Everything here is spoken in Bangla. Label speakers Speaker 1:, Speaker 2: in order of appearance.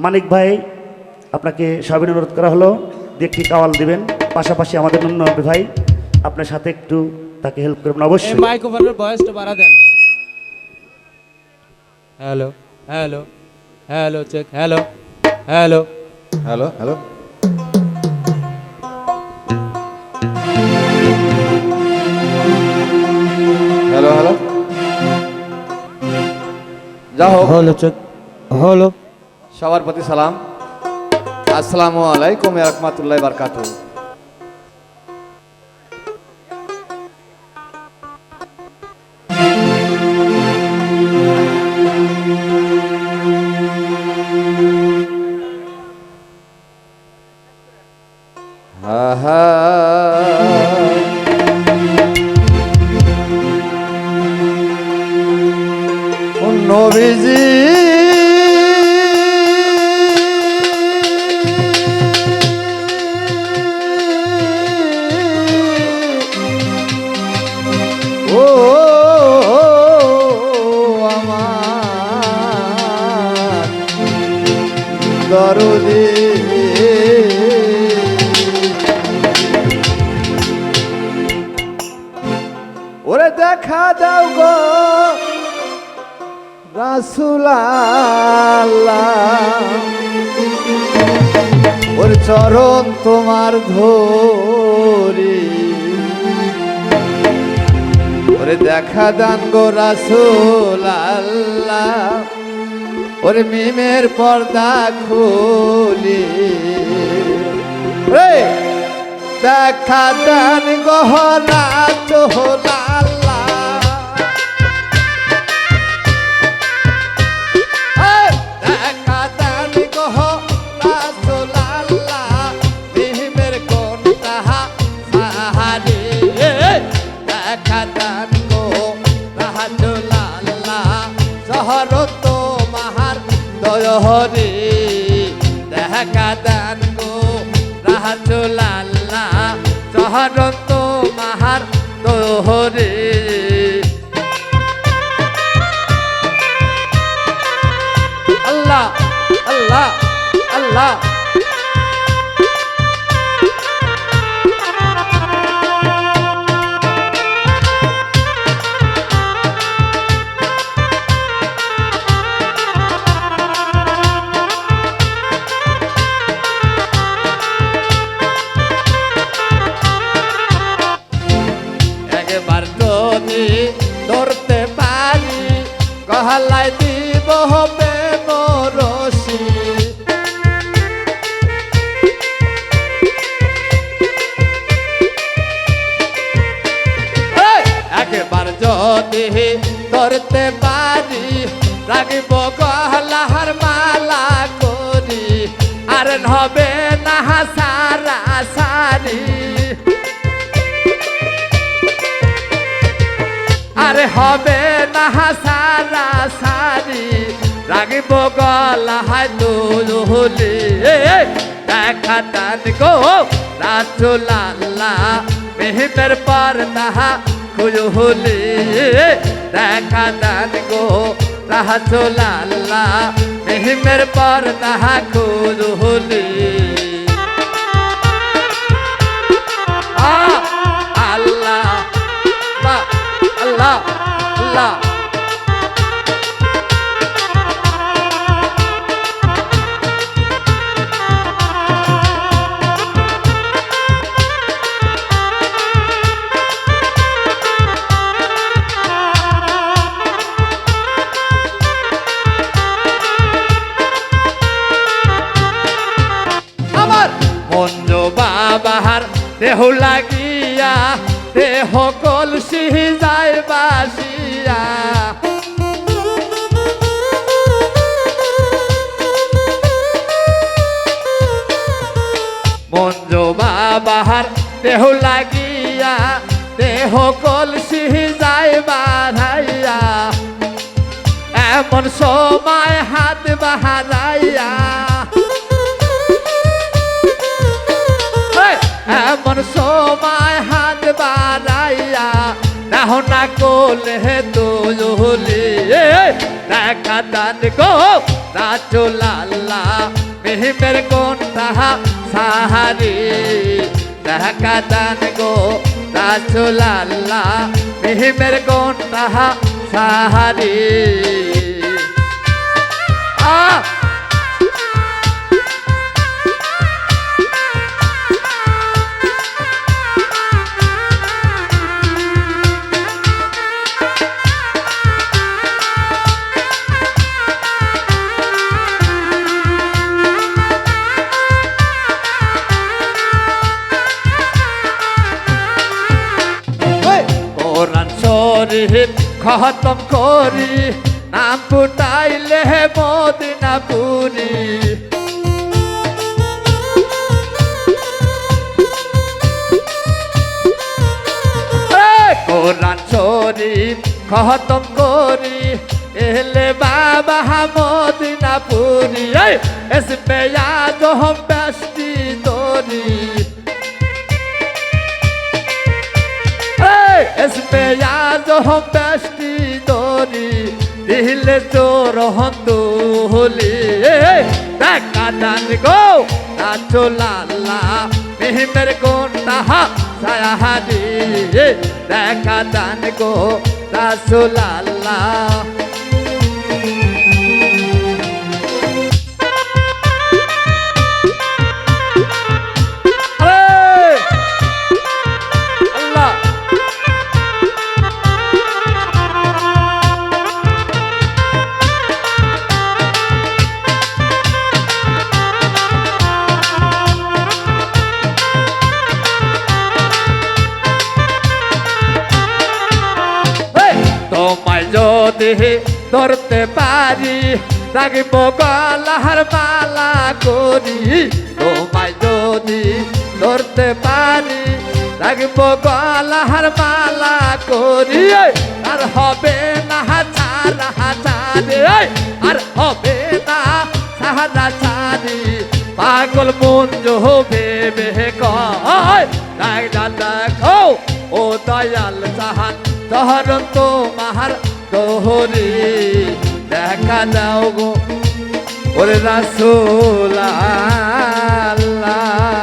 Speaker 1: মানিক ভাই আপনাকে সবিনয় অনুরোধ করা হলো যে একটি কাওয়াল দিবেন, পাশাপাশি আমাদের নন্নবী ভাই আপনার সাথে একটু তাকে হেল্প করবেন অবশ্যই।
Speaker 2: মাইক্রোফোনের ভয়েসটা বাড়া দেন। Hello hello hello check hello hello
Speaker 3: hello hello hello hello যা হোক,
Speaker 2: হ্যালো চেক হ্যালো।
Speaker 3: সবার প্রতি সালাম। আসসালামু আলাইকুম ওয়া রাহমাতুল্লাহি ওয়া বারাকাতুহু। নবীজি ও আমার দরদি ওরে দেখা দাও গো রাসূল আল্লাহ, ওর চরণ তোমার ধরি, ওরে দেখা দান গো রাসূল আল্লাহ, ওরে মিমের পর্দা খুলি, দেখা দান গো রাসূল আল্লাহ, দেখা দান গো রাসূল আল্লাহ, মিমের কোনটা সাহারি, দেখা দান গো রাসূল আল্লাহ, শহর তোমার দয়হরি, দেখা দান গো রাসূল আল্লাহ, শহর তোমার দয়হরি। আল্লাহ আল্লাহ আল্লাহ একবার যদি ধরতে পারি গহলায় দিব প্রেম রশি, একবার যদি ধরতে পারি রাখিব গহলার মালা করি, আর হবে না সারা সারি, আরে হবে না সারা সারি, রাখিব গলায় দুলুলি, দেখা দান গো রাসূল আল্লাহ, মিমের পর্দা খুলি, দেখা দান গো রাসূল আল্লাহ, মিমের পর্দা খুলি। আল্লাহ আল্লাহ আল্লাহ আমার মঞ্জু বাবার দেহ লাগিয়া দেহ কলসি যায় বাসিয়া, মঞ্জু বাবার দেহ লাগিয়া দেহ কলসি যায় বাড়াইয়া, এমন সময় হাত বাড়াইয়া, এমন সময় হাত বাড়াইয়া, দেখো না কোলে দুলুলি, দেখা দান গো রাসূল আল্লাহ মেহেমের কোনটা সাহারি দেখা দান গো রাসূল আল্লাহ মেহেমের কোনটা সাহারি কোরআন শরীফ খতম করি নাম ফুটাইলে মদিনা পুরি কোরআন শরীফ খতম করি এলে বাবা মদিনা পুরি এসমে আজ হম ব্যস্তি তোরি इसमें याद हम बेस्टी दोरी दिल चोर हंदू होली देखा दान गो रासूल अल्लाह मेहमेर कोनटा साहारी देखा दान गो रासूल अल्लाह তোমায় যদি ধরতে পারি রাখব গলার মালা করি তোমায় যদি ধরতে পারি রাখব গলার মালা করি আর হবে না ছাড়া ছাড়ি আর হবে না ছাড়া ছাড়ি পাগল মন হবে কয় দেখো ও দয়াল চাহান তহরম তোমার দোহরি দেখা দাও গো ওরে রাসূল আল্লাহ